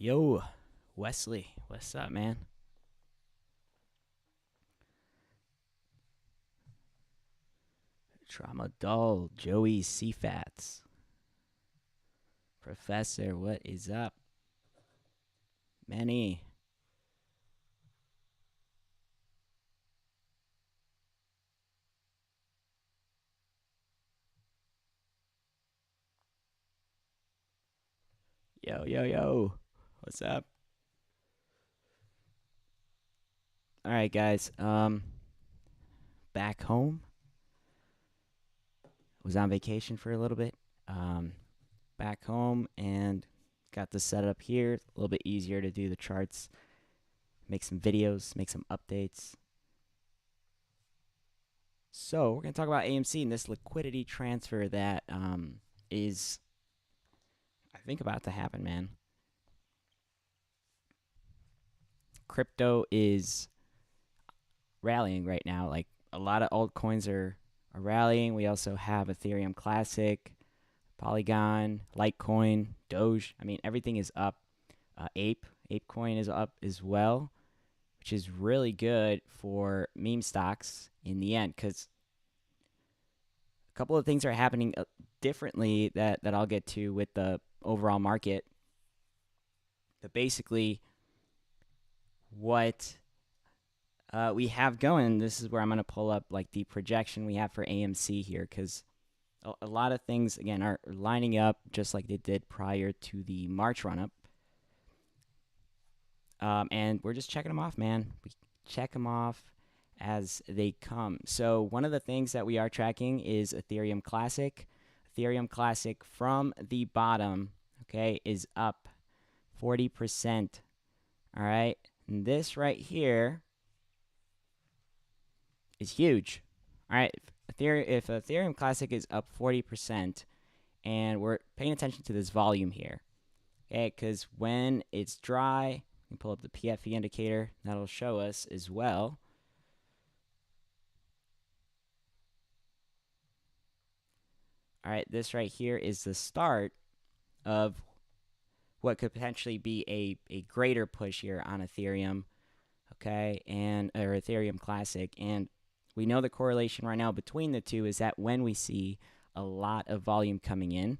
Yo, Wesley, what's up, man? Trauma Dull, Joey Cfats, Professor, what is up? Manny, yo, what's up? All right, guys. Back home. Was on vacation for a little bit. Um, Back home and got the setup here. A little bit easier to do the charts, make some videos, make some updates. So we're gonna talk about AMC and this liquidity transfer that is, I think, about to happen, man. Crypto is rallying right now. Like a lot of altcoins are rallying. We also have Ethereum Classic, Polygon, Litecoin, Doge. I mean, everything is up. Apecoin is up as well, which is really good for meme stocks in the end because a couple of things are happening differently that I'll get to with the overall market. But basically, what we have going. This is where I'm going to pull up like the projection we have for AMC here because a lot of things again are lining up just like they did prior to the March run up. And we're just checking them off, man. We check them off as they come. So one of the things that we are tracking is Ethereum Classic. Ethereum Classic from the bottom, okay, is up 40%. All right. And this right here is huge. All right, if Ethereum Classic is up 40%, and we're paying attention to this volume here, okay, because when it's dry, we pull up the PFE indicator, that'll show us as well. All right, this right here is the start of what could potentially be a greater push here on Ethereum, okay, or Ethereum Classic, and we know the correlation right now between the two is that when we see a lot of volume coming in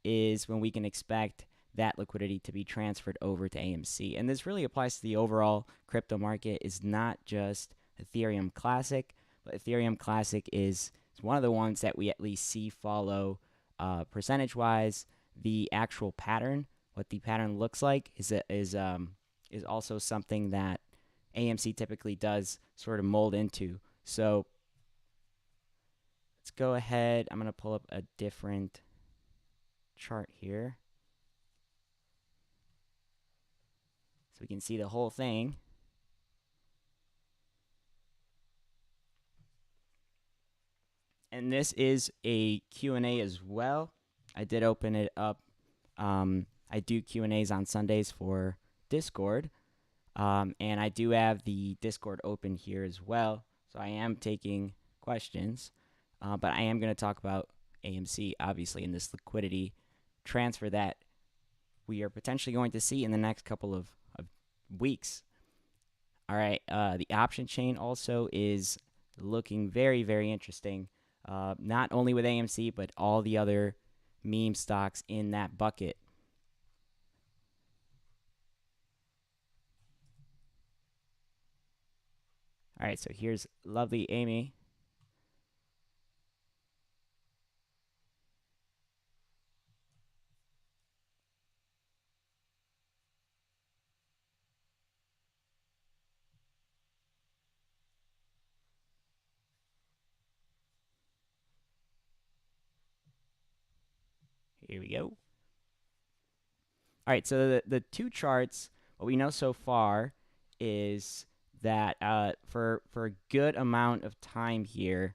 is when we can expect that liquidity to be transferred over to AMC. And this really applies to the overall crypto market. Is not just Ethereum Classic, but Ethereum Classic is one of the ones that we at least see follow percentage-wise the actual pattern. What the pattern looks like is also something that AMC typically does sort of mold into. So let's go ahead. I'm going to pull up a different chart here so we can see the whole thing. And this is a Q&A as well. I did open it up. I do Q&As on Sundays for Discord. And I do have the Discord open here as well. So I am taking questions, but I am going to talk about AMC, obviously, in this liquidity transfer that we are potentially going to see in the next couple of weeks. All right, the option chain also is looking very, very interesting, not only with AMC, but all the other meme stocks in that bucket. All right, so here's lovely Amy. Here we go. All right, so the two charts, what we know so far is that for a good amount of time here,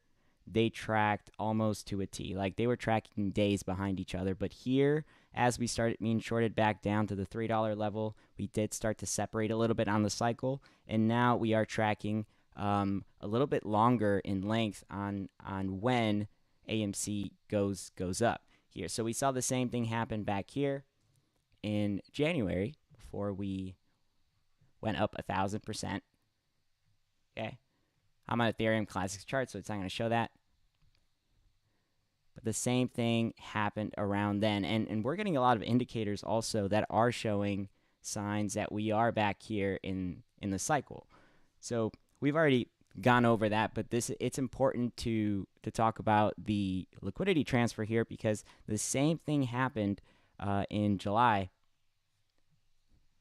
they tracked almost to a T. Like they were tracking days behind each other. But here, as we started being shorted back down to the $3 level, we did start to separate a little bit on the cycle. And now we are tracking a little bit longer in length on when AMC goes up here. So we saw the same thing happen back here in January before we went up 1,000%. Okay, I'm on Ethereum Classics chart, so it's not going to show that. But the same thing happened around then. And we're getting a lot of indicators also that are showing signs that we are back here in the cycle. So we've already gone over that, but it's important to talk about the liquidity transfer here because the same thing happened in July.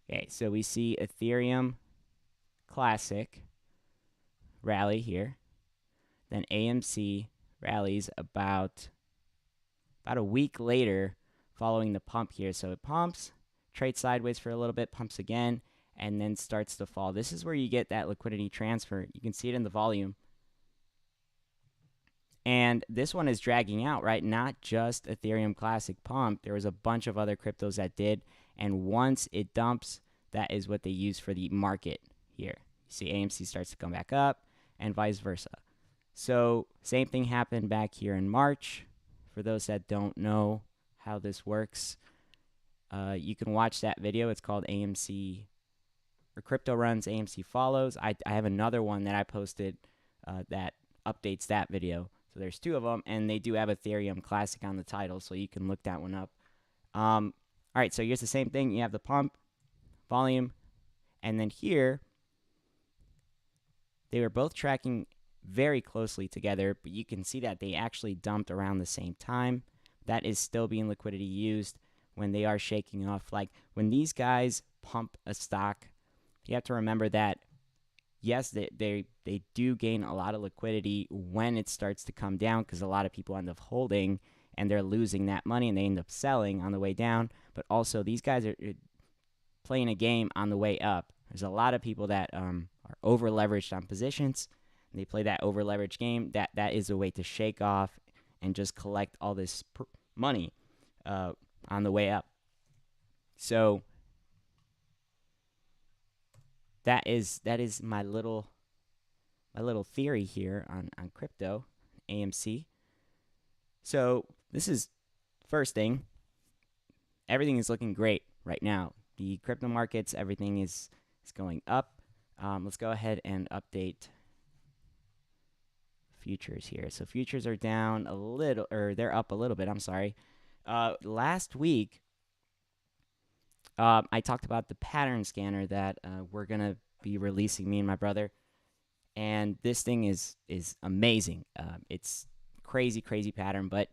Okay, so we see Ethereum Classic rally here. Then AMC rallies about a week later following the pump here. So it pumps, trades sideways for a little bit, pumps again, and then starts to fall. This is where you get that liquidity transfer. You can see it in the volume. And this one is dragging out, right? Not just Ethereum Classic pump. There was a bunch of other cryptos that did. And once it dumps, that is what they use for the market here. You see AMC starts to come back up and vice versa. So same thing happened back here in March. For those that don't know how this works, you can watch that video. It's called AMC or Crypto Runs AMC Follows. I have another one that I posted that updates that video. So there's two of them, and they do have Ethereum Classic on the title, so you can look that one up. All right, so here's the same thing. You have the pump, volume, and then here, they were both tracking very closely together, but you can see that they actually dumped around the same time. That is still being liquidity used when they are shaking off. Like when these guys pump a stock, you have to remember that yes, they do gain a lot of liquidity when it starts to come down because a lot of people end up holding and they're losing that money and they end up selling on the way down. But also these guys are playing a game on the way up. There's a lot of people that are over leveraged on positions. And they play that over leveraged game. That is a way to shake off and just collect all this money on the way up. So that is my little theory here on crypto, AMC. So this is first thing. Everything is looking great right now. The crypto markets, everything is going up. Let's go ahead and update futures here. So futures are down a little, or they're up a little bit. I'm sorry. Last week, I talked about the pattern scanner that we're going to be releasing, me and my brother. And this thing is amazing. It's crazy pattern. But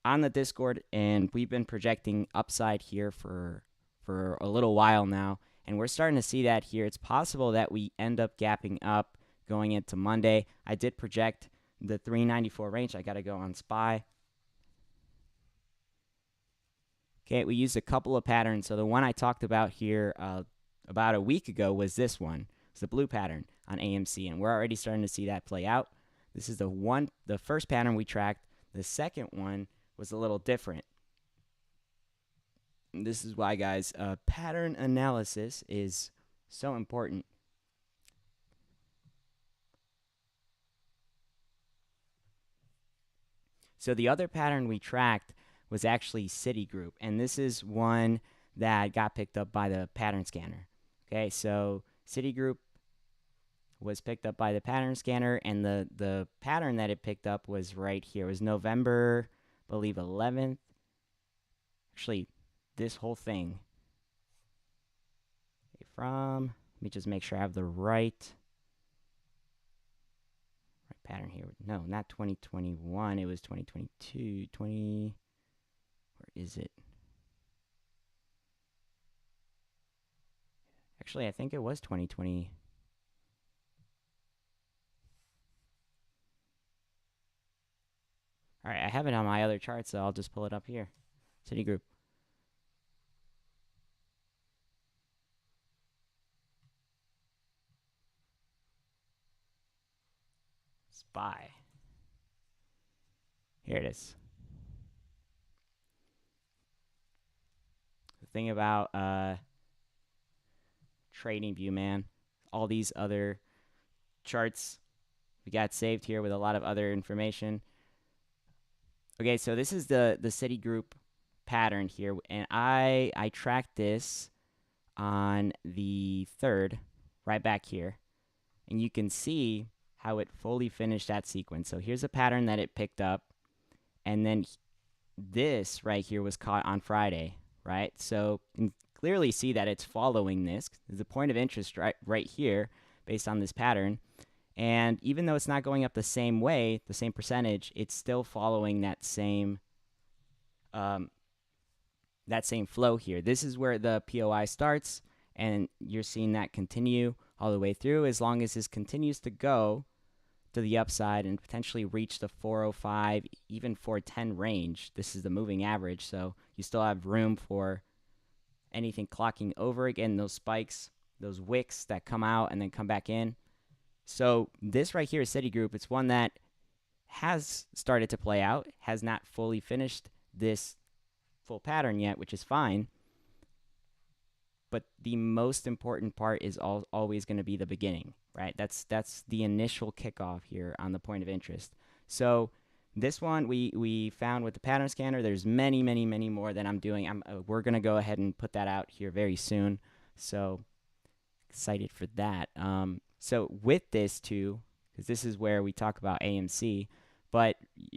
on the Discord, and we've been projecting upside here for a little while now. And we're starting to see that here. It's possible that we end up gapping up going into Monday. I did project the 394 range. I got to go on SPY. Okay, we used a couple of patterns. So the one I talked about here about a week ago was this one. It's the blue pattern on AMC, and we're already starting to see that play out. This is the first pattern we tracked. The second one was a little different. And this is why, guys, pattern analysis is so important. So the other pattern we tracked was actually Citigroup, and this is one that got picked up by the pattern scanner. Okay, so Citigroup was picked up by the pattern scanner, and the pattern that it picked up was right here. It was November, I believe, 11th. Actually, this whole thing from, let me just make sure I have the right pattern here. No, not 2021. It was 2022. Where is it? Actually, I think it was 2020. All right, I have it on my other chart, so I'll just pull it up here. Citigroup. SPY. Here it is. The thing about TradingView, man, all these other charts we got saved here with a lot of other information. Okay, so this is the Citigroup pattern here, and I tracked this on the 3rd, right back here. And you can see how it fully finished that sequence. So here's a pattern that it picked up. And then this right here was caught on Friday, right? So you can clearly see that it's following this. There's a point of interest right here based on this pattern. And even though it's not going up the same way, the same percentage, it's still following that same flow here. This is where the POI starts, and you're seeing that continue all the way through. As long as this continues to go to the upside and potentially reach the 405, even 410 range, this is the moving average, so you still have room for anything clocking over again, those spikes, those wicks that come out and then come back in. So this right here is Citigroup. It's one that has started to play out, has not fully finished this full pattern yet, which is fine. But the most important part is always going to be the beginning, right? That's the initial kickoff here on the point of interest. So this one we found with the pattern scanner. There's many more that I'm doing. We're going to go ahead and put that out here very soon. So excited for that. So with this too, because this is where we talk about AMC, but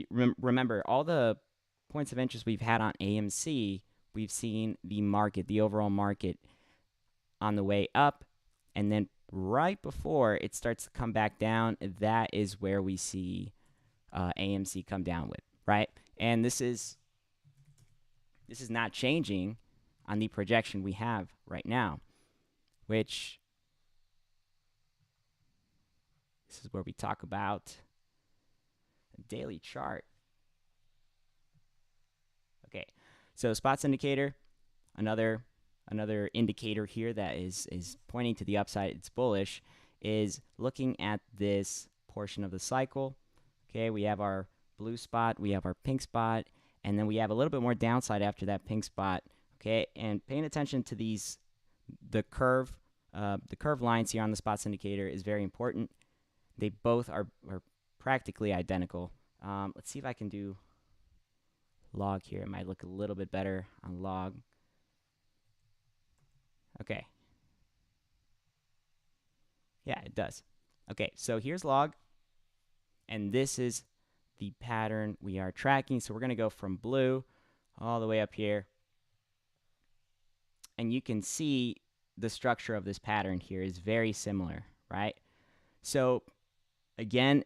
remember all the points of interest we've had on AMC, we've seen the market, the overall market on the way up, and then right before it starts to come back down, that is where we see AMC come down with, right? And this is not changing on the projection we have right now, which this is where we talk about a daily chart. Okay, so spots indicator, another indicator here that is pointing to the upside, it's bullish, is looking at this portion of the cycle. Okay, we have our blue spot, we have our pink spot, and then we have a little bit more downside after that pink spot. Okay, and paying attention to the curve lines here on the spots indicator is very important. They both are practically identical. Let's see if I can do log here. It might look a little bit better on log. Okay. Yeah, it does. Okay, so here's log, and this is the pattern we are tracking. So we're going to go from blue all the way up here, and you can see the structure of this pattern here is very similar, right? So again,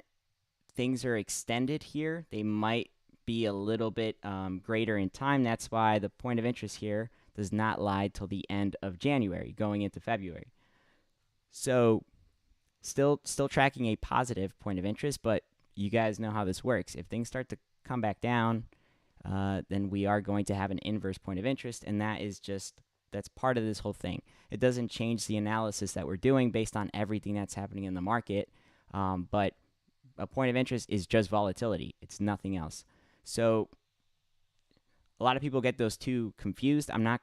things are extended here. They might be a little bit greater in time. That's why the point of interest here does not lie till the end of January, going into February. So still tracking a positive point of interest, but you guys know how this works. If things start to come back down, then we are going to have an inverse point of interest, and that's part of this whole thing. It doesn't change the analysis that we're doing based on everything that's happening in the market, but a point of interest is just volatility. It's nothing else. So a lot of people get those two confused. I'm not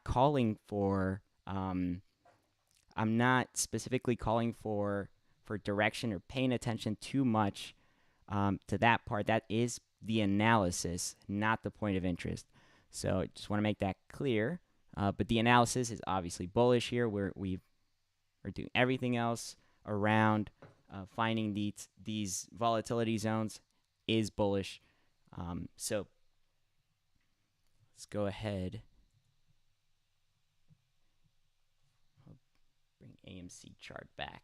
specifically calling for direction or paying attention too much to that part. That is the analysis, not the point of interest. So I just want to make that clear. But the analysis is obviously bullish here. We're doing everything else around finding these volatility zones is bullish. So let's go ahead. I'll bring AMC chart back.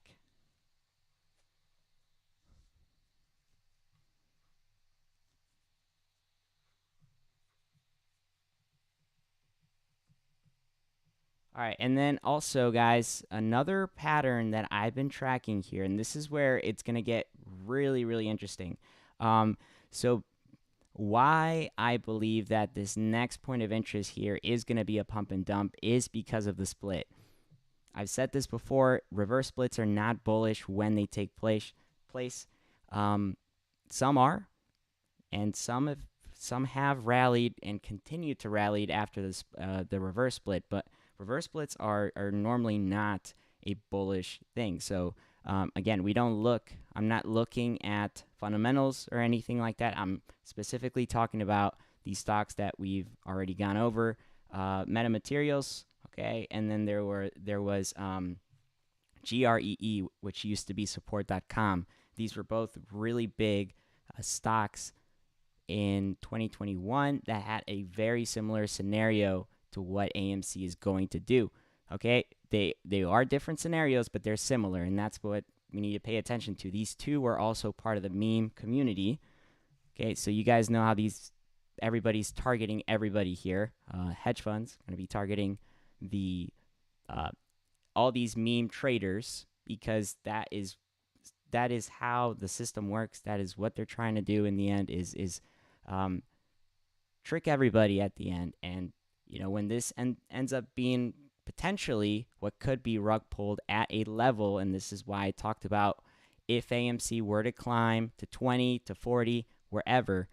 All right, and then also, guys, another pattern that I've been tracking here, and this is where it's going to get really, really interesting. So why I believe that this next point of interest here is going to be a pump and dump is because of the split. I've said this before, reverse splits are not bullish when they take place. Some are, and some have rallied and continue to rally after this the reverse split, but reverse splits are normally not a bullish thing. So again, I'm not looking at fundamentals or anything like that. I'm specifically talking about these stocks that we've already gone over. Metamaterials, Okay, and then there was GREE, which used to be support.com. These were both really big stocks in 2021 that had a very similar scenario to what AMC is going to do. Okay, they are different scenarios, but they're similar, and that's what we need to pay attention to. These two were also part of the meme community. Okay, so you guys know how everybody's targeting everybody here. Hedge funds going to be targeting the uh, all these meme traders because that is how the system works. That is what they're trying to do in the end is um, trick everybody at the end. And when this ends up being potentially what could be rug pulled at a level, and this is why I talked about if AMC were to climb to 20 to 40 wherever,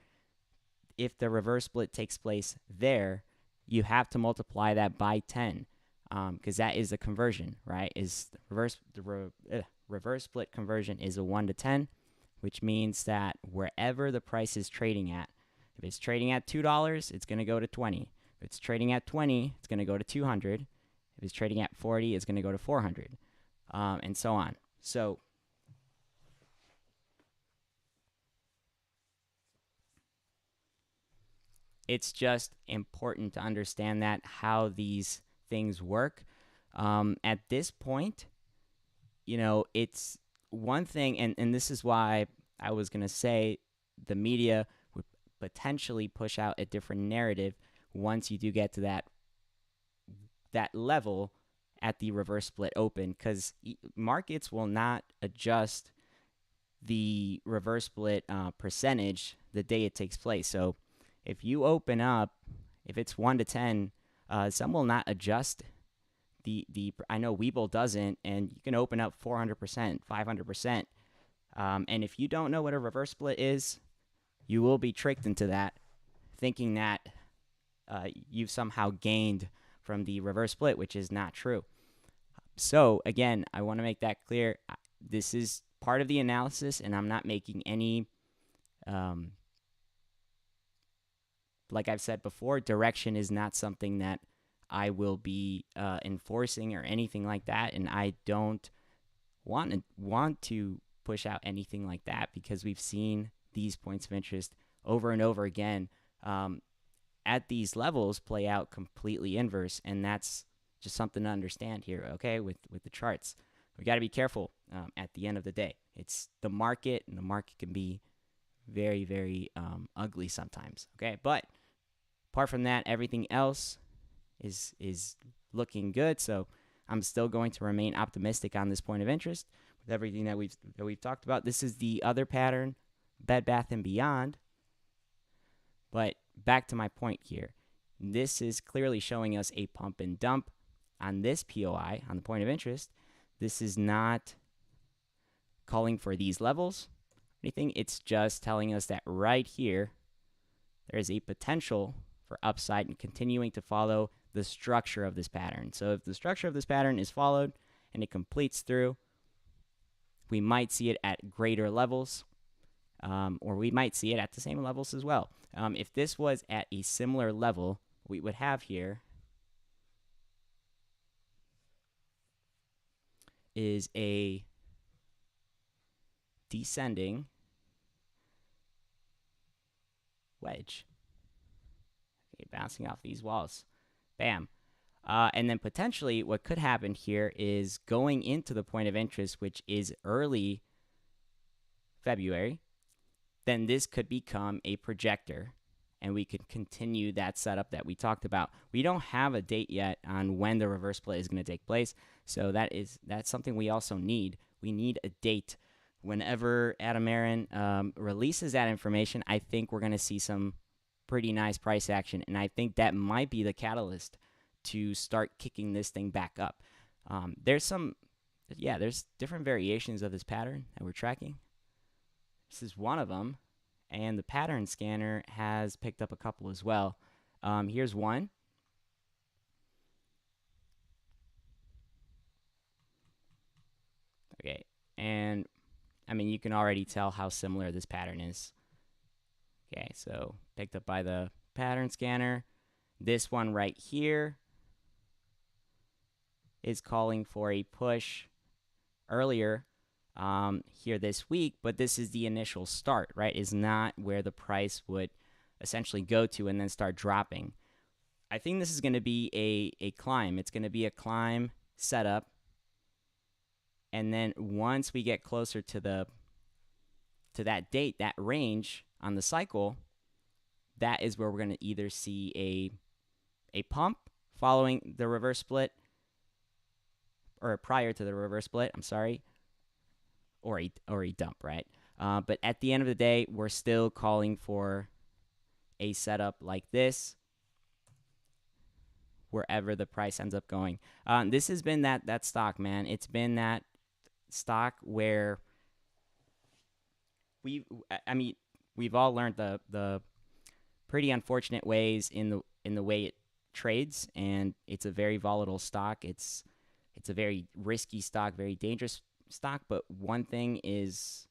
if the reverse split takes place there, you have to multiply that by 10 because that is the conversion, right? Is reverse split conversion is a 1 to 10, which means that wherever the price is trading at, if it's trading at $2, it's going to go to 20. If it's trading at 20, it's going to go to 200. If it's trading at 40, it's going to go to 400, and so on. So it's just important to understand that how these things work. At this point, it's one thing, and this is why I was going to say the media would potentially push out a different narrative once you do get to that level at the reverse split open, because markets will not adjust the reverse split percentage the day it takes place. So if you open up, if it's 1 to 10, some will not adjust the I know Webull doesn't, and you can open up 400%, 500%. And if you don't know what a reverse split is, you will be tricked into that, thinking that you've somehow gained from the reverse split, which is not true. So again, I want to make that clear. This is part of the analysis, and I'm not making any like I've said before, direction is not something that I will be enforcing or anything like that, and I don't want to push out anything like that because we've seen these points of interest over and over again at these levels play out completely inverse, and that's just something to understand here. Okay, with the charts, we got to be careful. At the end of the day, it's the market, and the market can be very, very ugly sometimes. Okay, but apart from that, everything else is looking good. So I'm still going to remain optimistic on this point of interest with everything that we've talked about. This is the other pattern, Bed Bath and Beyond. But back to my point here, this is clearly showing us a pump and dump on this POI, on the point of interest. This is not calling for these levels or anything. It's just telling us that right here there is a potential for upside and continuing to follow the structure of this pattern. So if the structure of this pattern is followed and it completes through, we might see it at greater levels, or we might see it at the same levels as well. If this was at a similar level, we would have here is a descending wedge. Okay, bouncing off these walls. Bam. And then potentially what could happen here is going into the point of interest, which is early February, then this could become a projector, and we could continue that setup that we talked about. We don't have a date yet on when the reverse split is going to take place, so that's something we also need. We need a date. Whenever Adam Aron releases that information, I think we're going to see some pretty nice price action, and I think that might be the catalyst to start kicking this thing back up. There's different variations of this pattern that we're tracking. This is one of them, and the pattern scanner has picked up a couple as well. Here's one. Okay, and I mean, you can already tell how similar this pattern is. Okay, so picked up by the pattern scanner. This one right here is calling for a push earlier here this week, but this is the initial start, right? Is not where the price would essentially go to and then start dropping. I think this is going to be a climb. It's going to be a climb setup. And then once we get closer to that date, that range on the cycle, that is where we're going to either see a pump following the reverse split, or prior to the reverse split, I'm sorry, or a dump, right? But at the end of the day, we're still calling for a setup like this wherever the price ends up going. This has been that stock, man. It's been that stock where we've all learned the pretty unfortunate ways in the way it trades, and it's a very volatile stock. It's a very risky stock, very dangerous stock. But one thing is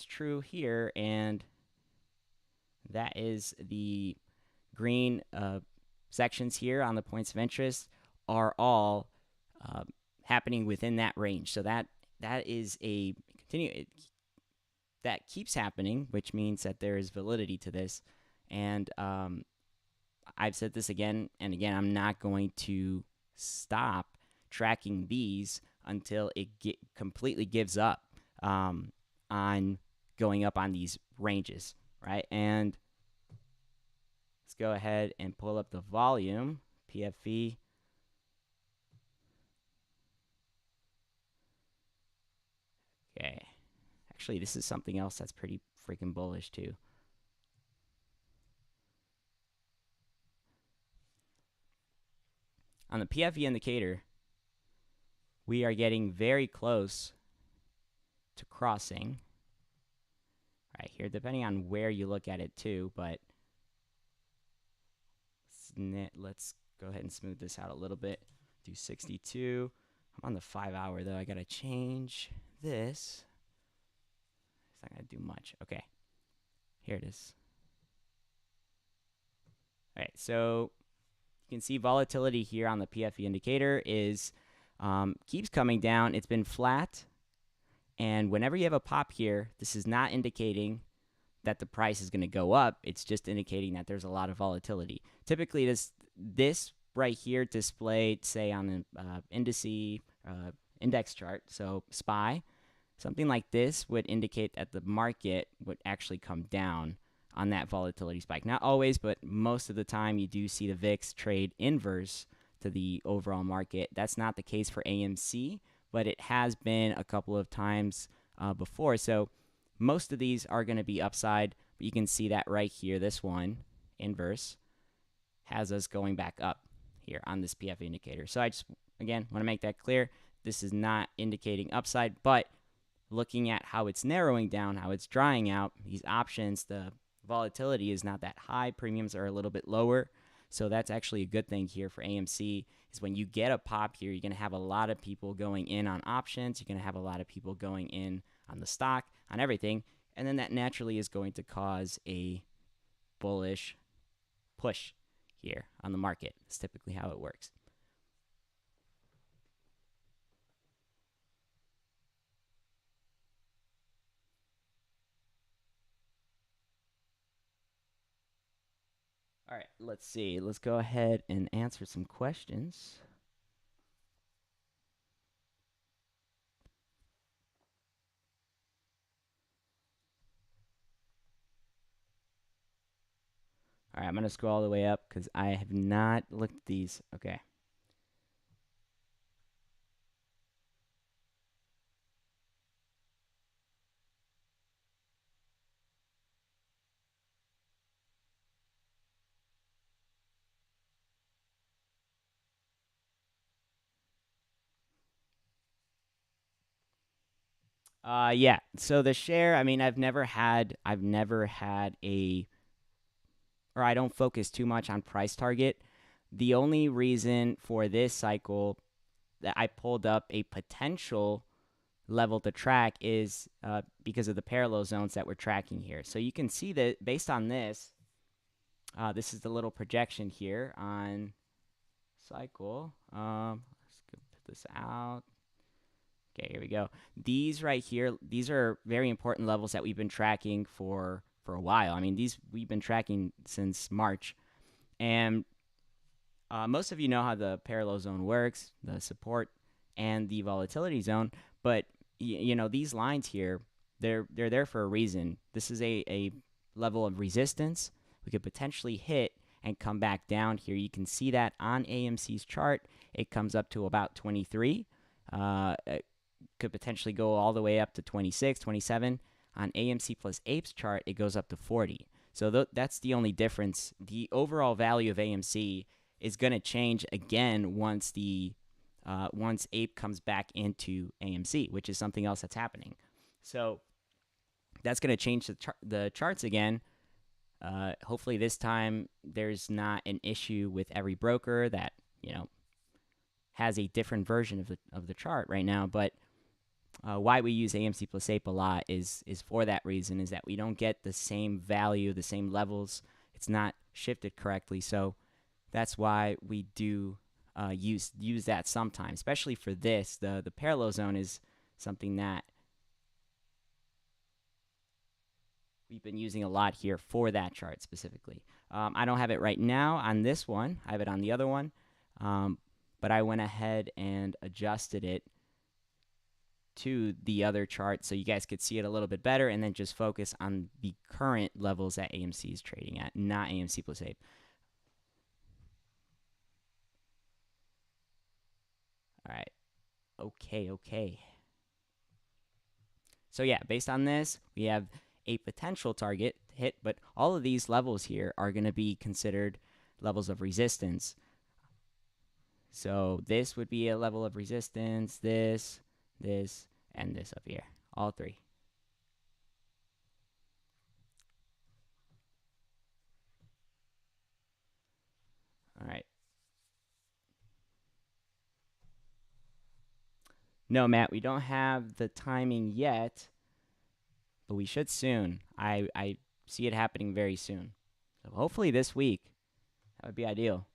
true here, and that is the green sections here on the points of interest are all happening within that range. So that is a that keeps happening, which means that there is validity to this. And I've said this again and again, I'm not going to stop tracking these until it completely gives up on going up on these ranges, right? And let's go ahead and pull up the volume, PFV. Okay. Actually, this is something else that's pretty freaking bullish too. On the PFV indicator, we are getting very close to crossing right here, depending on where you look at it too, but let's go ahead and smooth this out a little bit. Do 62. I'm on the 5 hour though. I gotta change this. It's not gonna do much. Okay, here it is. All right, so you can see volatility here on the PFE indicator is keeps coming down. It's been flat, and whenever you have a pop here, this is not indicating that the price is going to go up. It's just indicating that there's a lot of volatility. Typically, this right here displayed, say, on an index chart, so SPY, something like this would indicate that the market would actually come down on that volatility spike. Not always, but most of the time you do see the VIX trade inverse to the overall market. That's not the case for AMC, but it has been a couple of times before. So most of these are going to be upside, but you can see that right here, this one, inverse, has us going back up here on this PF indicator. So I just, again, want to make that clear. This is not indicating upside, but looking at how it's narrowing down, how it's drying out, these options, the volatility is not that high. Premiums are a little bit lower. So that's actually a good thing here for AMC is when you get a pop here, you're going to have a lot of people going in on options. You're going to have a lot of people going in on the stock, on everything. And then that naturally is going to cause a bullish push here on the market. It's typically how it works. All right, let's see. Let's go ahead and answer some questions. All right, I'm going to scroll all the way up because I have not looked at these. Okay. Yeah. So the share, I mean, I've never had a, or I don't focus too much on price target. The only reason for this cycle that I pulled up a potential level to track is because of the parallel zones that we're tracking here. So you can see that based on this, this is the little projection here on cycle. Let's go put this out. Okay, here we go. These right here, these are very important levels that we've been tracking for a while. I mean, these we've been tracking since March, and most of you know how the parallel zone works, the support and the volatility zone. But you know, these lines here, they're there for a reason. This is a level of resistance we could potentially hit and come back down here. You can see that on AMC's chart, it comes up to about 23. It could potentially go all the way up to 26, 27. On AMC plus APE's chart, it goes up to 40. So that's the only difference. The overall value of AMC is going to change again once once APE comes back into AMC, which is something else that's happening. So that's going to change the charts again. Hopefully this time there's not an issue with every broker that has a different version of the chart right now. But why we use AMC plus APE a lot is for that reason, is that we don't get the same value, the same levels. It's not shifted correctly. So that's why we do use that sometimes, especially for this. The parallel zone is something that we've been using a lot here for that chart specifically. I don't have it right now on this one. I have it on the other one. But I went ahead and adjusted it to the other chart so you guys could see it a little bit better, and then just focus on the current levels that AMC is trading at, not AMC plus APE. All right. Okay. So yeah, based on this, we have a potential target hit, but all of these levels here are going to be considered levels of resistance. So this would be a level of resistance, this, and this up here, all three. All right. No, Matt, we don't have the timing yet, but we should soon. I see it happening very soon. So hopefully this week. That would be ideal.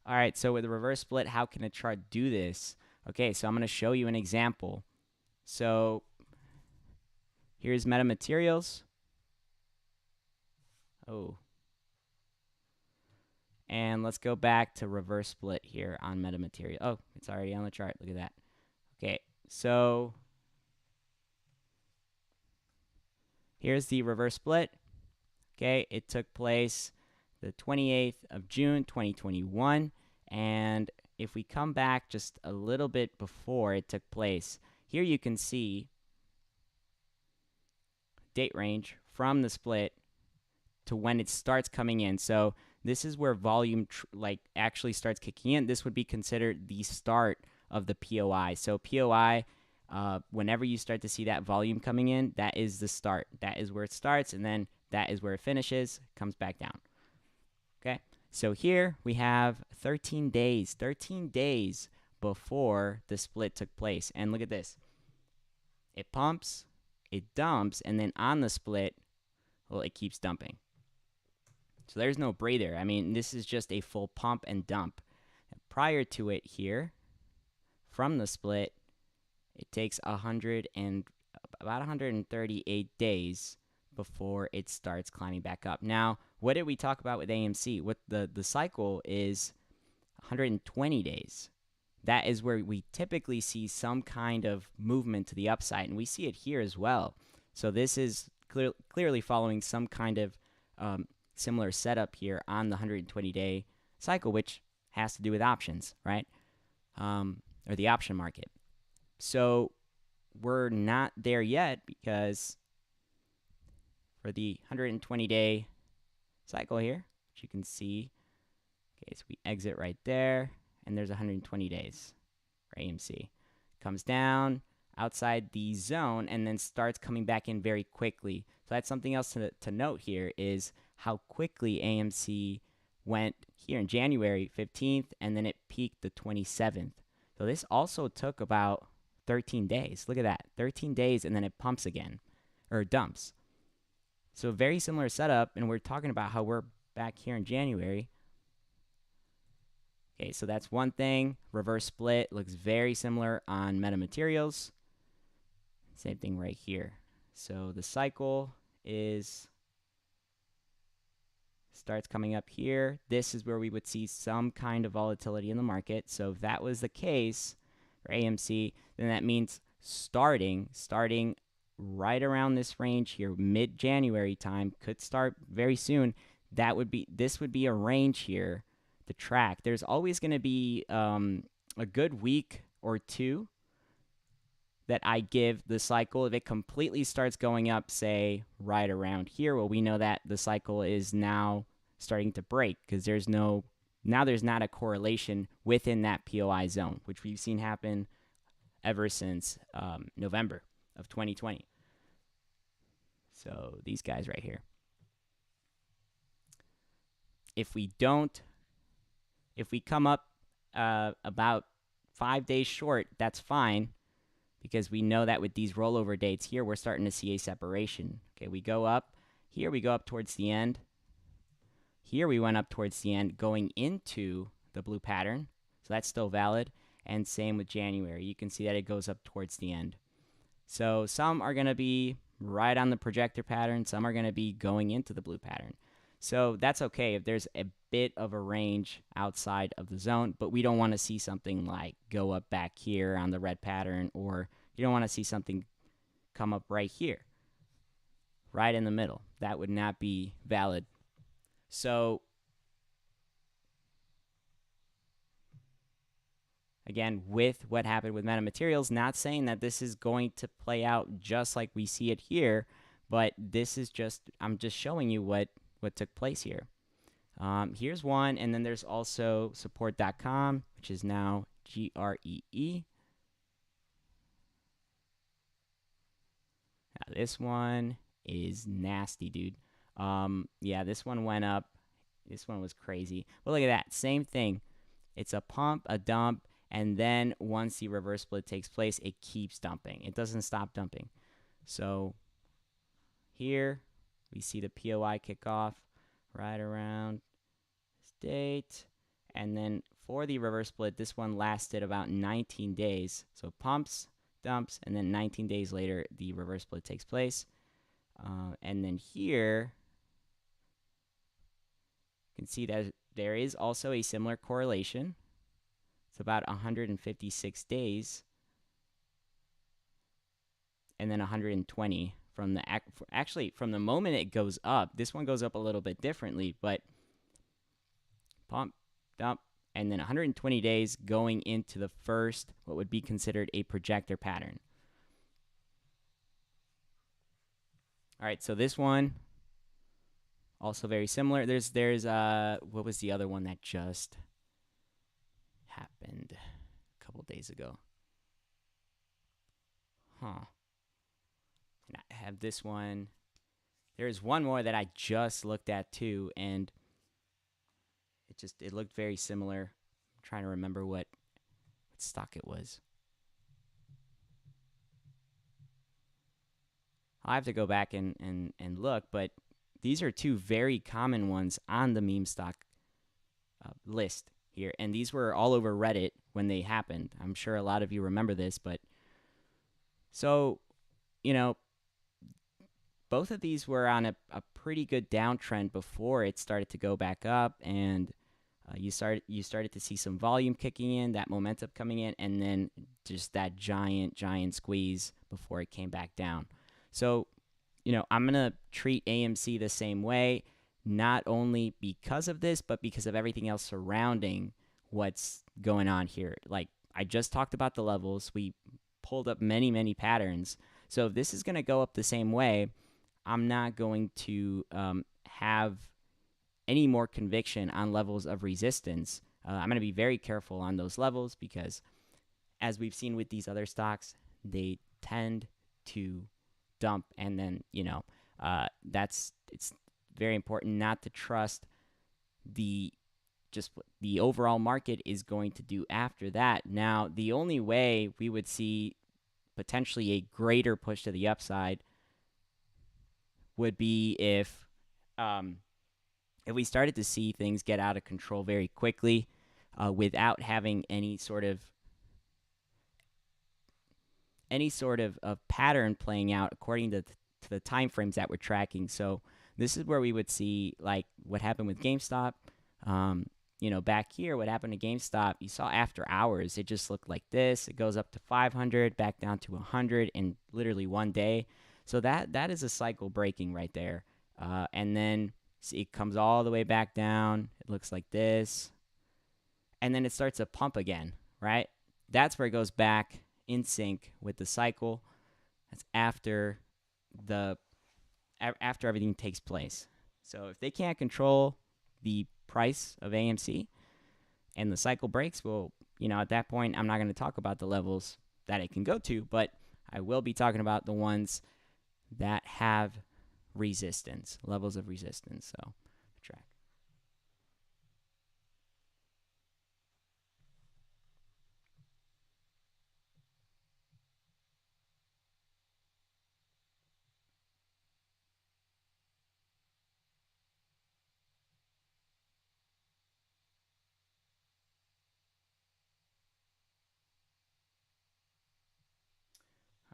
All right, so with a reverse split, how can a chart do this? Okay, so I'm going to show you an example. So here's metamaterials. Oh. And let's go back to reverse split here on metamaterial. Oh, it's already on the chart. Look at that. Okay, so here's the reverse split. Okay, it took place the 28th of June, 2021. And if we come back just a little bit before it took place, here you can see date range from the split to when it starts coming in. So this is where volume actually starts kicking in. This would be considered the start of the POI. So POI, whenever you start to see that volume coming in, that is the start. That is where it starts, and then that is where it finishes, comes back down. Okay, so here we have 13 days before the split took place. And look at this. It pumps, it dumps, and then on the split, well, it keeps dumping. So there's no breather. I mean, this is just a full pump and dump. Prior to it here, from the split, it takes about 138 days before it starts climbing back up. Now, what did we talk about with AMC? What the cycle is 120 days. That is where we typically see some kind of movement to the upside, and we see it here as well. So this is clearly following some kind of similar setup here on the 120-day cycle, which has to do with options, right? Or the option market. So we're not there yet, because for the 120-day cycle here, which you can see, okay, so we exit right there, and there's 120 days for AMC. Comes down outside the zone and then starts coming back in very quickly. So that's something else to note here, is how quickly AMC went here in January 15th, and then it peaked the 27th. So this also took about 13 days. Look at that. 13 days, and then it pumps again, or dumps. So very similar setup, and we're talking about how we're back here in January. Okay, so that's one thing. Reverse split looks very similar on metamaterials. Same thing right here. So the cycle starts coming up here. This is where we would see some kind of volatility in the market. So if that was the case for AMC, then that means starting right around this range here, mid-January time, could start very soon. This would be a range here to track. There's always going to be a good week or two that I give the cycle. If it completely starts going up, say, right around here, well, we know that the cycle is now starting to break because there's not a correlation within that POI zone, which we've seen happen ever since November of 2020. So these guys right here. If we come up about 5 days short, that's fine, because we know that with these rollover dates here, we're starting to see a separation. Okay, we go up. Here we go up towards the end. Here we went up towards the end going into the blue pattern. So that's still valid. And same with January. You can see that it goes up towards the end. So some are going to be right on the projector pattern. Some are going to be going into the blue pattern. So that's okay if there's a bit of a range outside of the zone, but we don't want to see something like go up back here on the red pattern, or you don't want to see something come up right here, right in the middle. That would not be valid. So again, with what happened with metamaterials, not saying that this is going to play out just like we see it here, but this is I'm just showing you what took place here. Here's one, and then there's also support.com, which is now GREE. Now, this one is nasty, dude. Yeah, this one went up. This one was crazy. But look at that. Same thing. It's a pump, a dump, and then once the reverse split takes place, it keeps dumping. It doesn't stop dumping. So here we see the POI kick off right around this date. And then for the reverse split, this one lasted about 19 days. So pumps, dumps, and then 19 days later, the reverse split takes place. And then here, you can see that there is also a similar correlation. It's about 156 days. And then 120 from from the moment it goes up. This one goes up a little bit differently, but pump, dump, and then 120 days going into the first, what would be considered a projector pattern. All right, so this one also very similar. There's what was the other one that just happened a couple days ago? And I have this one. There's one more that I just looked at too, and it looked very similar. I'm trying to remember what stock it was. I'll have to go back and look, but these are two very common ones on the meme stock list here. And these were all over Reddit when they happened. I'm sure a lot of you remember this, but so, both of these were on a pretty good downtrend before it started to go back up, and you started to see some volume kicking in, that momentum coming in, and then just that giant squeeze before it came back down. So, I'm going to treat AMC the same way, not only because of this, but because of everything else surrounding what's going on here. Like, I just talked about the levels. We pulled up many patterns. So if this is going to go up the same way, I'm not going to have any more conviction on levels of resistance. I'm going to be very careful on those levels because, as we've seen with these other stocks, they tend to dump, and then it's very important not to trust what the overall market is going to do after that. Now, the only way we would see potentially a greater push to the upside would be if we started to see things get out of control very quickly without having any sort of pattern playing out according to the time frames that we're tracking. So this is where we would see like what happened with GameStop. Back here, what happened to GameStop, you saw after hours, it just looked like this. It goes up to 500, back down to 100 in literally one day. So that is a cycle breaking right there. And then see, it comes all the way back down. It looks like this. And then it starts to pump again, right? That's where it goes back in sync with the cycle. That's after everything takes place. So if they can't control the price of AMC and the cycle breaks, well, at that point, I'm not going to talk about the levels that it can go to, but I will be talking about the ones that have resistance, levels of resistance. So track.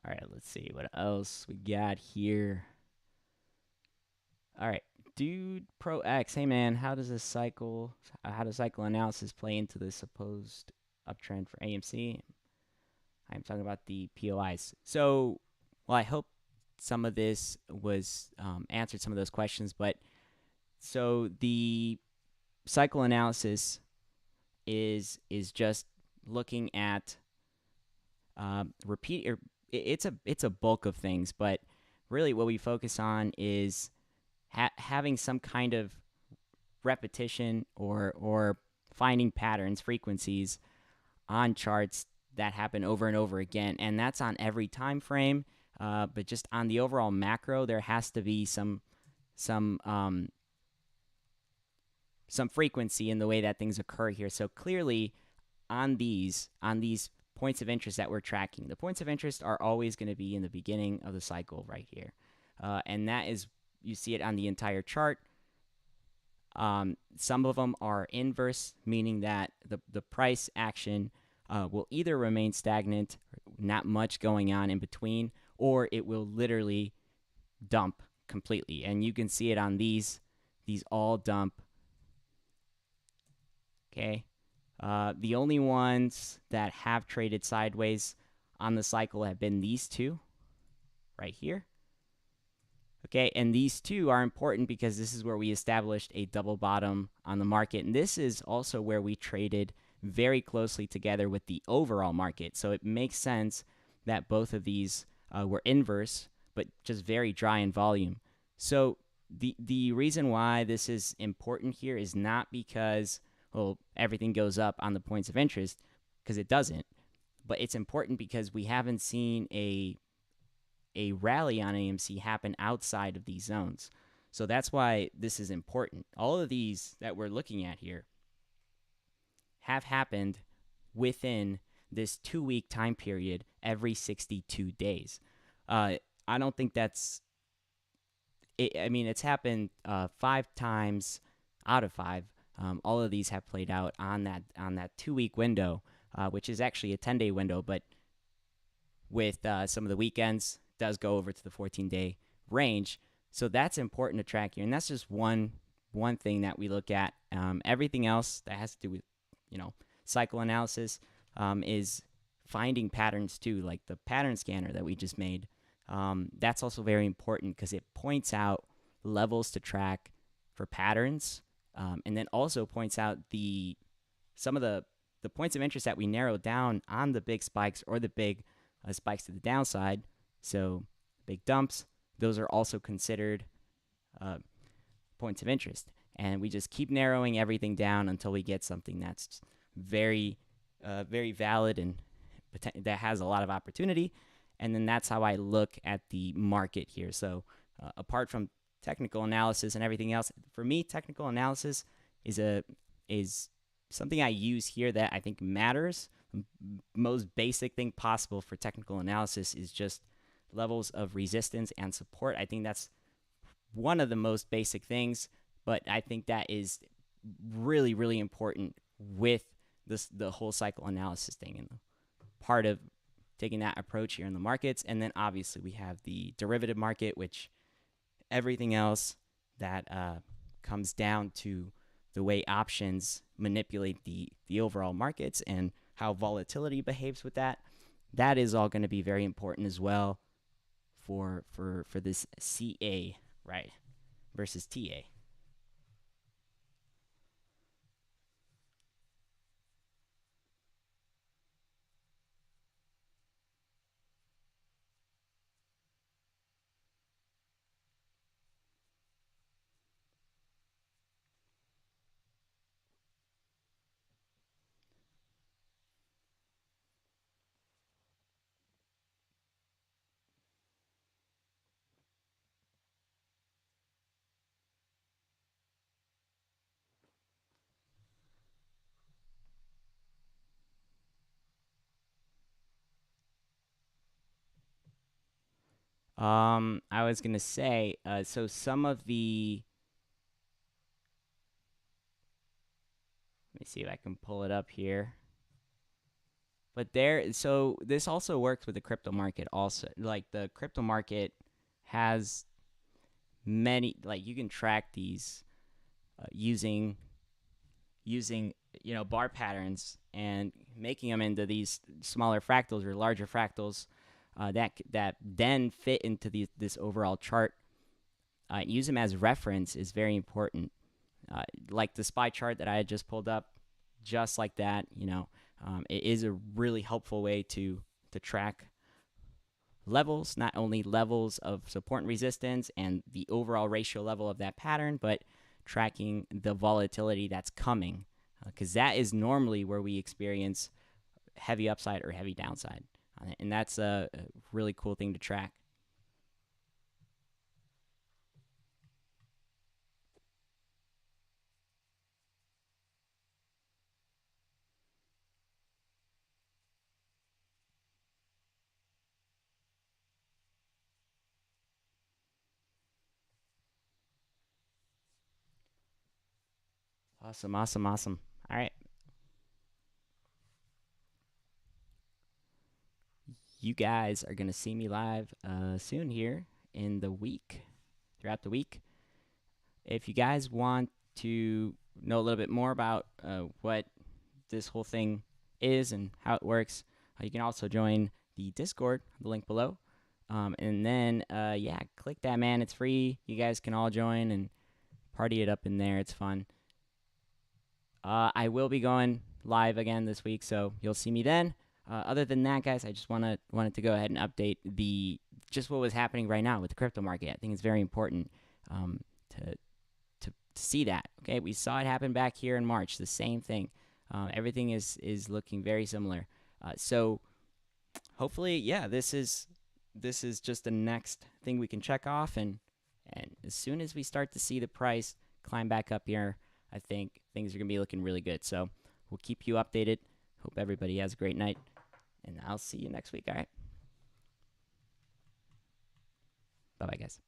All right, let's see what else we got here. All right, Dude Pro X. Hey man, how does cycle analysis play into the supposed uptrend for AMC? I'm talking about the POIs. So, well, I hope some of this was answered some of those questions. But so the cycle analysis is just looking at repeat. It's a bulk of things, but really what we focus on is having some kind of repetition or finding patterns, frequencies on charts that happen over and over again, and that's on every time frame. But just on the overall macro, there has to be some frequency in the way that things occur here. So clearly, on these points of interest that we're tracking, the points of interest are always going to be in the beginning of the cycle right here, and that is, you see it on the entire chart. Some of them are inverse, meaning that the price action will either remain stagnant, not much going on in between, or it will literally dump completely. And you can see it on these all dump. Okay. The only ones that have traded sideways on the cycle have been these two right here. Okay, and these two are important because this is where we established a double bottom on the market. And this is also where we traded very closely together with the overall market. So it makes sense that both of these were inverse, but just very dry in volume. So the reason why this is important here is not because, well, everything goes up on the points of interest, because it doesn't. But it's important because we haven't seen a rally on AMC happen outside of these zones. So that's why this is important. All of these that we're looking at here have happened within this 2-week time period every 62 days. I don't think that's it. I mean, it's happened 5 times out of 5. All of these have played out on that 2-week window, which is actually a 10-day window, but with some of the weekends, does go over to the 14-day range. So that's important to track here. And that's just one thing that we look at. Everything else that has to do with, cycle analysis is finding patterns too, like the pattern scanner that we just made. That's also very important because it points out levels to track for patterns, and then also points out some of the points of interest that we narrowed down on the big spikes or the big spikes to the downside. So big dumps, those are also considered points of interest. And we just keep narrowing everything down until we get something that's very, very valid and that has a lot of opportunity. And then that's how I look at the market here. So apart from technical analysis and everything else, for me, technical analysis is something I use here that I think matters. most basic thing possible for technical analysis is just levels of resistance and support. I think that's one of the most basic things, but I think that is really, really important with the whole cycle analysis thing, and part of taking that approach here in the markets. And then obviously we have the derivative market, which everything else that comes down to the way options manipulate the overall markets and how volatility behaves with that. That is all going to be very important as well for this CA, right, versus TA. I was gonna say, so some of the, let me see if I can pull it up here. But there, so this also works with the crypto market. Also, like the crypto market has many, like you can track these using bar patterns and making them into these smaller fractals or larger fractals that then fit into this overall chart. Use them as reference is very important. Like the SPY chart that I had just pulled up, just like that. It is a really helpful way to track levels, not only levels of support and resistance and the overall ratio level of that pattern, but tracking the volatility that's coming, because that is normally where we experience heavy upside or heavy downside. And that's a really cool thing to track. Awesome, awesome, awesome. All right. You guys are going to see me live soon here in the week, throughout the week. If you guys want to know a little bit more about what this whole thing is and how it works, you can also join the Discord, the link below. And then, yeah, click that, man. It's free. You guys can all join and party it up in there. It's fun. I will be going live again this week, so you'll see me then. Other than that, guys, I just wanted to go ahead and update just what was happening right now with the crypto market. I think it's very important to see that. Okay, we saw it happen back here in March. The same thing. Everything is looking very similar. So hopefully, yeah, this is just the next thing we can check off, and as soon as we start to see the price climb back up here, I think things are gonna be looking really good. So we'll keep you updated. Hope everybody has a great night, and I'll see you next week. All right. Bye bye, guys.